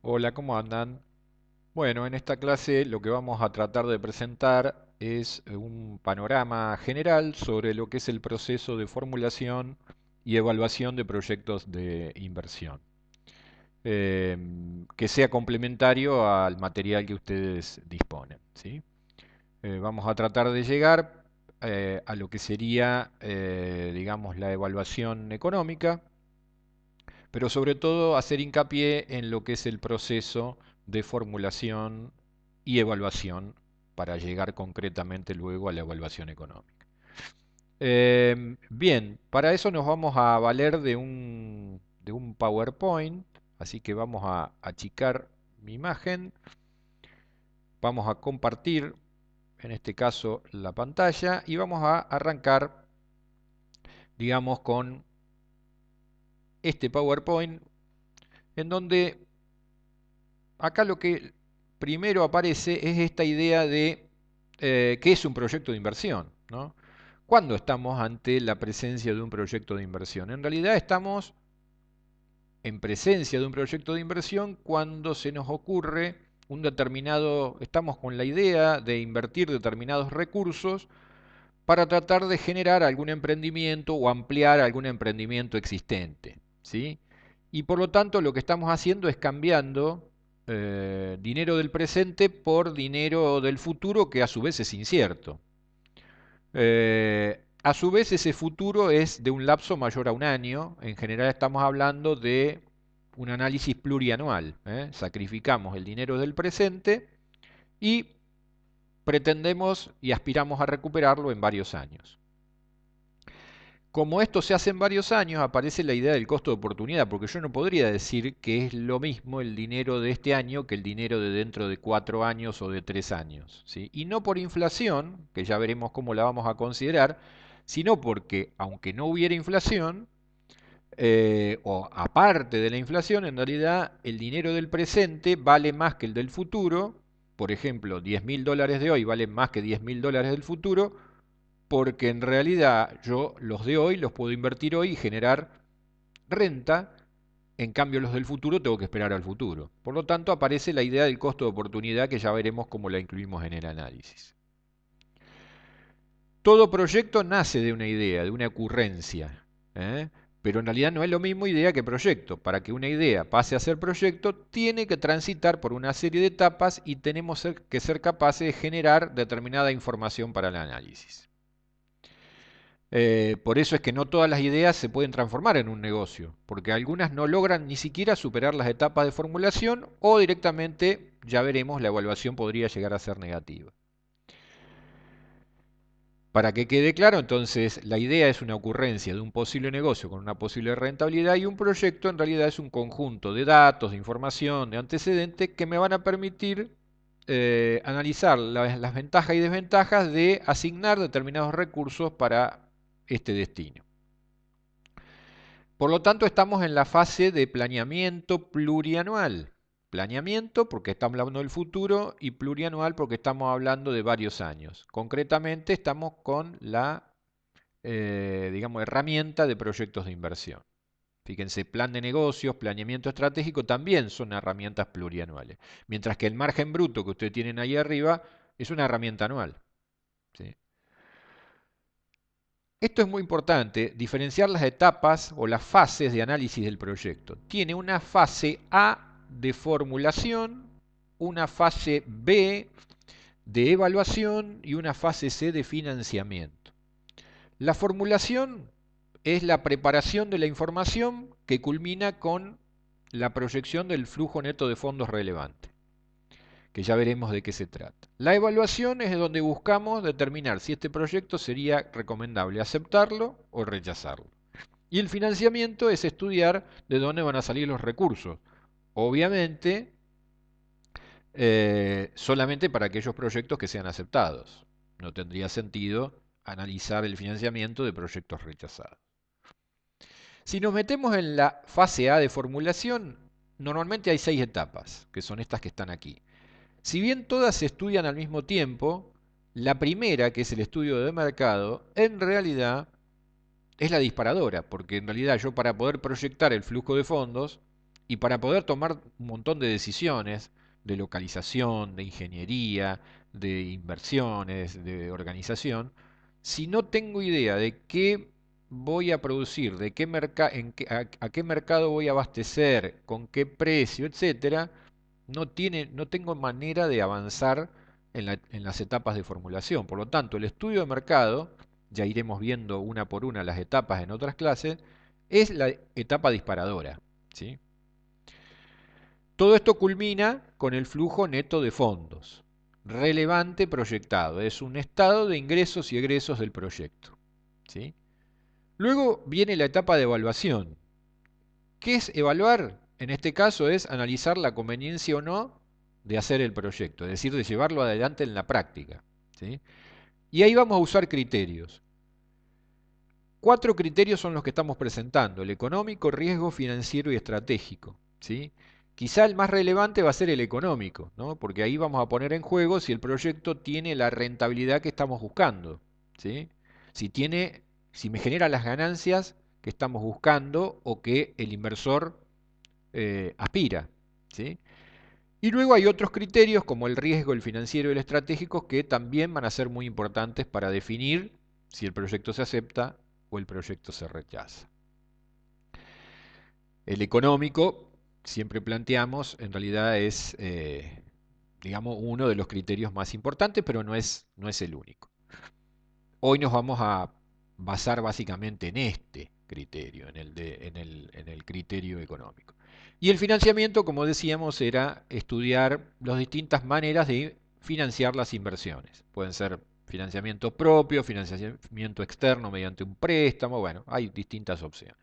Hola, ¿cómo andan? Bueno, en esta clase lo que vamos a tratar de presentar es un panorama general sobre lo que es el proceso de formulación y evaluación de proyectos de inversión, que sea complementario al material que ustedes disponen, ¿sí? Vamos a tratar de llegar a lo que sería, digamos, la evaluación económica, pero sobre todo hacer hincapié en lo que es el proceso de formulación y evaluación para llegar concretamente luego a la evaluación económica. Bien, para eso nos vamos a valer de un PowerPoint, así que vamos a achicar mi imagen, vamos a compartir en este caso la pantalla y vamos a arrancar, digamos, con este PowerPoint en donde acá lo que primero aparece es esta idea de qué es un proyecto de inversión, ¿no? ¿Cuándo estamos ante la presencia de un proyecto de inversión? En realidad estamos en presencia de un proyecto de inversión cuando se nos ocurre estamos con la idea de invertir determinados recursos para tratar de generar algún emprendimiento o ampliar algún emprendimiento existente, ¿sí? Y por lo tanto lo que estamos haciendo es cambiando dinero del presente por dinero del futuro que a su vez es incierto. A su vez ese futuro es de un lapso mayor a un año. En general estamos hablando de un análisis plurianual. Sacrificamos el dinero del presente y pretendemos y aspiramos a recuperarlo en varios años. Como esto se hace en varios años, aparece la idea del costo de oportunidad, porque yo no podría decir que es lo mismo el dinero de este año que el dinero de dentro de 4 años o de 3 años, ¿sí? Y no por inflación, que ya veremos cómo la vamos a considerar, sino porque aunque no hubiera inflación, o aparte de la inflación, en realidad el dinero del presente vale más que el del futuro. Por ejemplo, $10.000 de hoy valen más que $10.000 del futuro, porque en realidad yo los de hoy los puedo invertir hoy y generar renta, en cambio los del futuro tengo que esperar al futuro. Por lo tanto aparece la idea del costo de oportunidad que ya veremos cómo la incluimos en el análisis. Todo proyecto nace de una idea, de una ocurrencia, ¿eh? Pero en realidad no es lo mismo idea que proyecto. Para que una idea pase a ser proyecto, tiene que transitar por una serie de etapas y tenemos que ser capaces de generar determinada información para el análisis. Por eso es que no todas las ideas se pueden transformar en un negocio, porque algunas no logran ni siquiera superar las etapas de formulación o directamente, ya veremos, la evaluación podría llegar a ser negativa. Para que quede claro, entonces, la idea es una ocurrencia de un posible negocio con una posible rentabilidad y un proyecto en realidad es un conjunto de datos, de información, de antecedentes que me van a permitir analizar las ventajas y desventajas de asignar determinados recursos para este destino. Por lo tanto, estamos en la fase de planeamiento plurianual. Planeamiento porque estamos hablando del futuro y plurianual porque estamos hablando de varios años. Concretamente, estamos con la, digamos, herramienta de proyectos de inversión. Fíjense, plan de negocios, planeamiento estratégico también son herramientas plurianuales. Mientras que el margen bruto que ustedes tienen ahí arriba es una herramienta anual, ¿sí? Esto es muy importante, diferenciar las etapas o las fases de análisis del proyecto. Tiene una fase A de formulación, una fase B de evaluación y una fase C de financiamiento. La formulación es la preparación de la información que culmina con la proyección del flujo neto de fondos relevante, que ya veremos de qué se trata. La evaluación es donde buscamos determinar si este proyecto sería recomendable aceptarlo o rechazarlo. Y el financiamiento es estudiar de dónde van a salir los recursos. Obviamente, solamente para aquellos proyectos que sean aceptados. No tendría sentido analizar el financiamiento de proyectos rechazados. Si nos metemos en la fase A de formulación, normalmente hay 6 etapas, que son estas que están aquí. Si bien todas se estudian al mismo tiempo, la primera, que es el estudio de mercado, en realidad es la disparadora, porque en realidad yo para poder proyectar el flujo de fondos, Y para poder tomar un montón de decisiones de localización, de ingeniería, de inversiones, de organización, si no tengo idea de qué voy a producir, de qué a qué mercado voy a abastecer, con qué precio, etcétera, no tengo manera de avanzar en las etapas de formulación. Por lo tanto, el estudio de mercado, ya iremos viendo una por una las etapas en otras clases, es la etapa disparadora, ¿sí? Todo esto culmina con el flujo neto de fondos, relevante proyectado, es un estado de ingresos y egresos del proyecto, ¿sí? Luego viene la etapa de evaluación. ¿Qué es evaluar? En este caso es analizar la conveniencia o no de hacer el proyecto, es decir, de llevarlo adelante en la práctica, ¿sí? Y ahí vamos a usar criterios. 4 criterios son los que estamos presentando: el económico, riesgo, financiero y estratégico, ¿sí? Quizá el más relevante va a ser el económico, ¿no? Porque ahí vamos a poner en juego si el proyecto tiene la rentabilidad que estamos buscando, ¿sí? Si tiene, si me genera las ganancias que estamos buscando o que el inversor aspira, ¿sí? Y luego hay otros criterios como el riesgo, el financiero y el estratégico que también van a ser muy importantes para definir si el proyecto se acepta o el proyecto se rechaza. El económico, siempre planteamos, en realidad es, digamos, uno de los criterios más importantes, pero no es el único. Hoy nos vamos a basar básicamente en este criterio, en el criterio económico. Y el financiamiento, como decíamos, era estudiar las distintas maneras de financiar las inversiones. Pueden ser financiamiento propio, financiamiento externo mediante un préstamo, bueno, hay distintas opciones.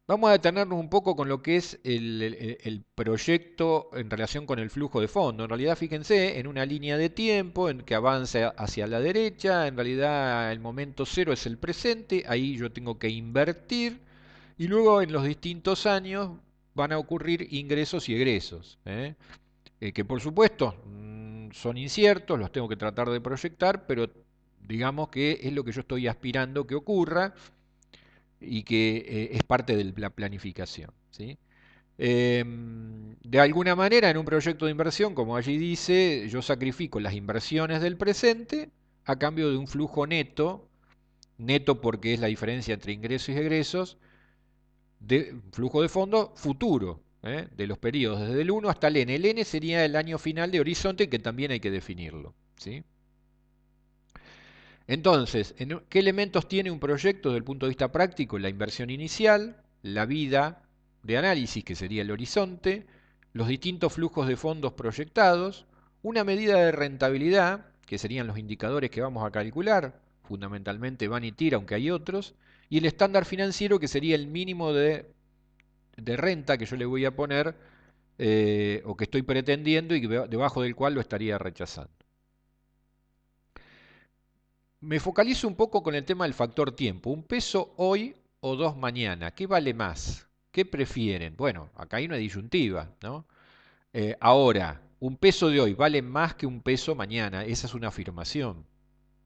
Vamos a detenernos un poco con lo que es el proyecto en relación con el flujo de fondo. En realidad, fíjense, en una línea de tiempo en que avanza hacia la derecha, en realidad el momento cero es el presente, ahí yo tengo que invertir y luego en los distintos años van a ocurrir ingresos y egresos, que por supuesto son inciertos, los tengo que tratar de proyectar, pero digamos que es lo que yo estoy aspirando que ocurra y que es parte de la planificación, ¿sí? De alguna manera, en un proyecto de inversión, como allí dice, yo sacrifico las inversiones del presente a cambio de un flujo neto, neto porque es la diferencia entre ingresos y egresos, de flujo de fondo futuro, de los periodos desde el 1 hasta el n. El n sería el año final de horizonte, que también hay que definirlo, ¿sí? Entonces, ¿qué elementos tiene un proyecto desde el punto de vista práctico? La inversión inicial, la vida de análisis, que sería el horizonte, los distintos flujos de fondos proyectados, una medida de rentabilidad, que serían los indicadores que vamos a calcular, fundamentalmente Vanity, aunque hay otros, y el estándar financiero, que sería el mínimo de renta que yo le voy a poner o que estoy pretendiendo y debajo del cual lo estaría rechazando. Me focalizo un poco con el tema del factor tiempo. ¿Un peso hoy o 2 mañana? ¿Qué vale más? ¿Qué prefieren? Bueno, acá hay una disyuntiva, ¿no? Ahora, ¿un peso de hoy vale más que un peso mañana? Esa es una afirmación.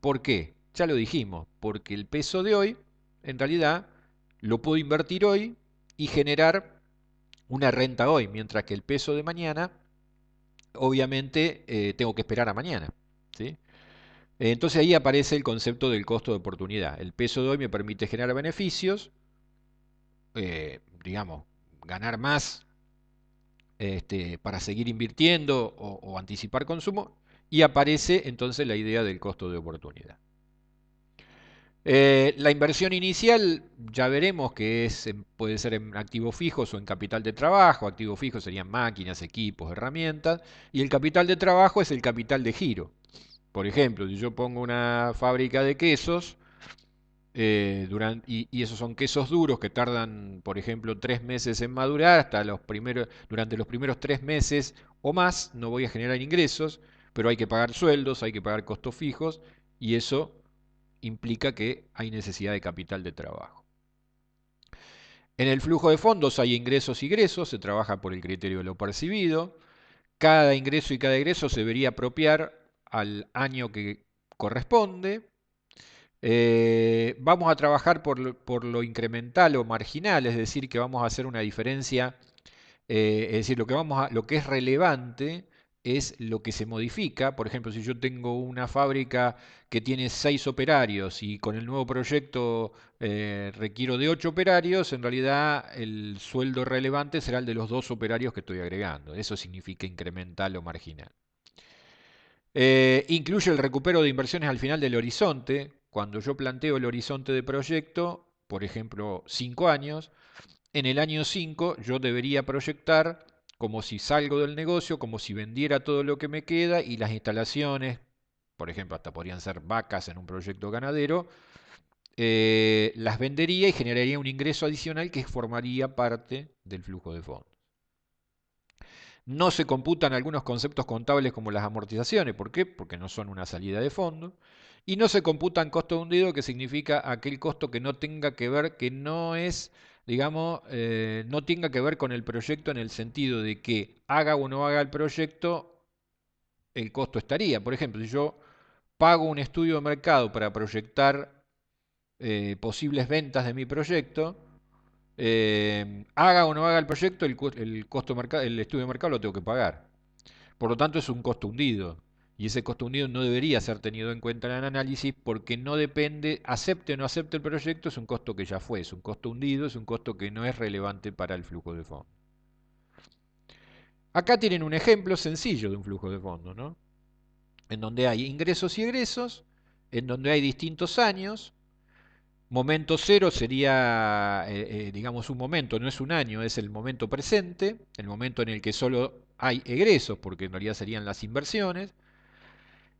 ¿Por qué? Ya lo dijimos, porque el peso de hoy, en realidad, lo puedo invertir hoy y generar una renta hoy, mientras que el peso de mañana, obviamente, tengo que esperar a mañana, ¿sí? Entonces ahí aparece el concepto del costo de oportunidad. El peso de hoy me permite generar beneficios, digamos, ganar más para seguir invirtiendo o anticipar consumo, y aparece entonces la idea del costo de oportunidad. La inversión inicial ya veremos que puede ser en activos fijos o en capital de trabajo. Activos fijos serían máquinas, equipos, herramientas, y el capital de trabajo es el capital de giro. Por ejemplo, si yo pongo una fábrica de quesos, y esos son quesos duros que tardan, por ejemplo, 3 meses en madurar, durante los primeros 3 meses o más no voy a generar ingresos, pero hay que pagar sueldos, hay que pagar costos fijos, y eso implica que hay necesidad de capital de trabajo. En el flujo de fondos hay ingresos y egresos, se trabaja por el criterio de lo percibido. Cada ingreso y cada egreso se debería apropiar al año que corresponde. Vamos a trabajar por lo incremental o marginal, es decir, que vamos a hacer una diferencia, es decir, lo que es relevante es lo que se modifica. Por ejemplo, si yo tengo una fábrica que tiene 6 operarios y con el nuevo proyecto requiero de 8 operarios, en realidad el sueldo relevante será el de los 2 operarios que estoy agregando. Eso significa incremental o marginal. Incluye el recupero de inversiones al final del horizonte. Cuando yo planteo el horizonte de proyecto, por ejemplo, 5 años, en el año 5 yo debería proyectar como si salgo del negocio, como si vendiera todo lo que me queda y las instalaciones, por ejemplo, hasta podrían ser vacas en un proyecto ganadero, las vendería y generaría un ingreso adicional que formaría parte del flujo de fondos. No se computan algunos conceptos contables como las amortizaciones. ¿Por qué? Porque no son una salida de fondo. Y no se computan costo hundido, que significa aquel costo que no tenga que ver, que no es, digamos, no tenga que ver con el proyecto en el sentido de que haga o no haga el proyecto, el costo estaría. Por ejemplo, si yo pago un estudio de mercado para proyectar posibles ventas de mi proyecto, haga o no haga el proyecto, el costo el estudio de mercado lo tengo que pagar. Por lo tanto, es un costo hundido. Y ese costo hundido no debería ser tenido en cuenta en el análisis porque no depende, acepte o no acepte el proyecto, es un costo que ya fue, es un costo hundido, es un costo que no es relevante para el flujo de fondos. Acá tienen un ejemplo sencillo de un flujo de fondos, ¿no? En donde hay ingresos y egresos, en donde hay distintos años. Momento cero sería, digamos, un momento, no es un año, es el momento presente, el momento en el que solo hay egresos, porque en realidad serían las inversiones.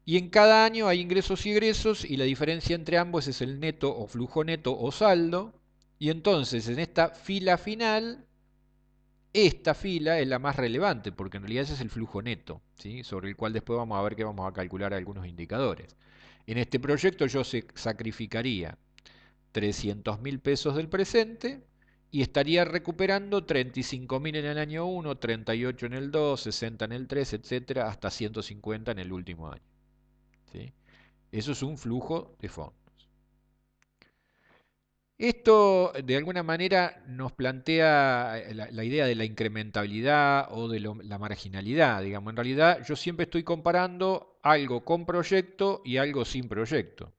Y en cada año hay ingresos y egresos y la diferencia entre ambos es el neto o flujo neto o saldo. Y entonces en esta fila final, esta fila es la más relevante porque en realidad ese es el flujo neto, ¿sí? Sobre el cual después vamos a ver que vamos a calcular algunos indicadores. En este proyecto yo sacrificaría 300.000 pesos del presente y estaría recuperando 35.000 en el año 1, 38 en el 2, 60 en el 3, etcétera, hasta 150 en el último año, ¿sí? Eso es un flujo de fondos. Esto de alguna manera nos plantea la idea de la incrementabilidad o de la marginalidad. Digamos, en realidad yo siempre estoy comparando algo con proyecto y algo sin proyecto.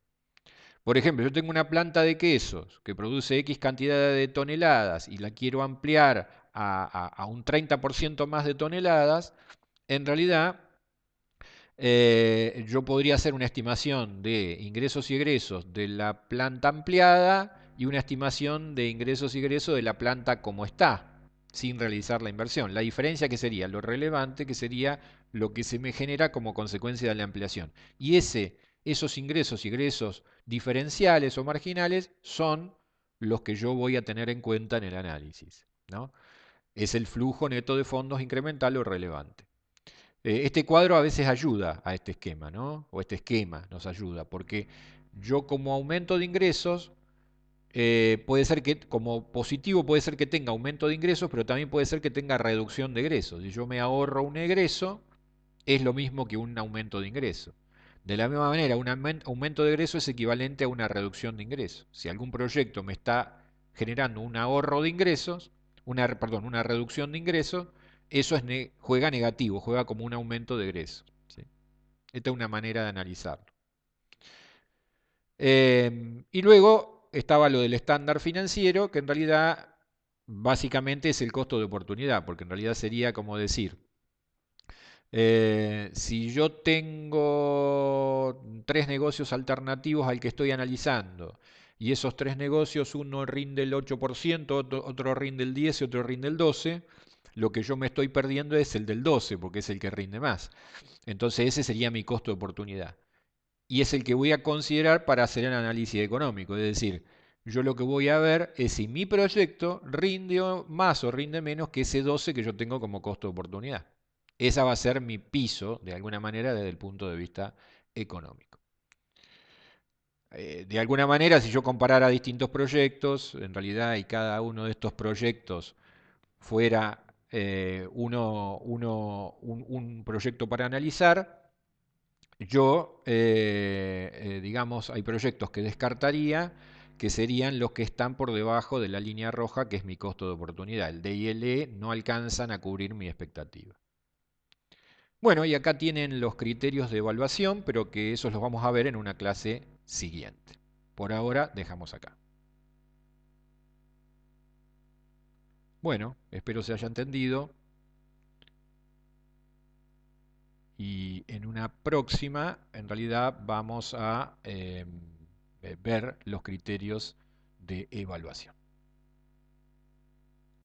Por ejemplo, yo tengo una planta de quesos que produce X cantidad de toneladas y la quiero ampliar a un 30% más de toneladas. En realidad yo podría hacer una estimación de ingresos y egresos de la planta ampliada y una estimación de ingresos y egresos de la planta como está, sin realizar la inversión. La diferencia que sería lo relevante, que sería lo que se me genera como consecuencia de la ampliación. Y esos ingresos y egresos diferenciales o marginales son los que yo voy a tener en cuenta en el análisis, ¿no? Es el flujo neto de fondos incremental o relevante. Este cuadro a veces ayuda a este esquema, ¿no? O este esquema nos ayuda, porque yo como aumento de ingresos, puede ser que como positivo puede ser que tenga aumento de ingresos, pero también puede ser que tenga reducción de egresos. Si yo me ahorro un egreso, es lo mismo que un aumento de ingresos. De la misma manera, un aumento de ingresos es equivalente a una reducción de ingresos. Si algún proyecto me está generando un ahorro de ingresos, perdón, una reducción de ingresos, eso juega negativo, juega como un aumento de ingresos, ¿sí? Esta es una manera de analizarlo. Y luego estaba lo del estándar financiero, que en realidad básicamente es el costo de oportunidad, porque en realidad sería como decir, si yo tengo 3 negocios alternativos al que estoy analizando, y esos 3 negocios, uno rinde el 8%, otro rinde el 10% y otro rinde el 12%, lo que yo me estoy perdiendo es el del 12%, porque es el que rinde más. Entonces ese sería mi costo de oportunidad. Y es el que voy a considerar para hacer el análisis económico. Es decir, yo lo que voy a ver es si mi proyecto rinde más o rinde menos que ese 12 que yo tengo como costo de oportunidad. Esa va a ser mi piso, de alguna manera, desde el punto de vista económico. De alguna manera, si yo comparara distintos proyectos, en realidad, y cada uno de estos proyectos fuera un proyecto para analizar, yo, digamos, hay proyectos que descartaría que serían los que están por debajo de la línea roja, que es mi costo de oportunidad. El D y el E no alcanzan a cubrir mi expectativa. Bueno, y acá tienen los criterios de evaluación, pero que esos los vamos a ver en una clase siguiente. Por ahora dejamos acá. Bueno, espero se haya entendido y en una próxima, en realidad, vamos a ver los criterios de evaluación.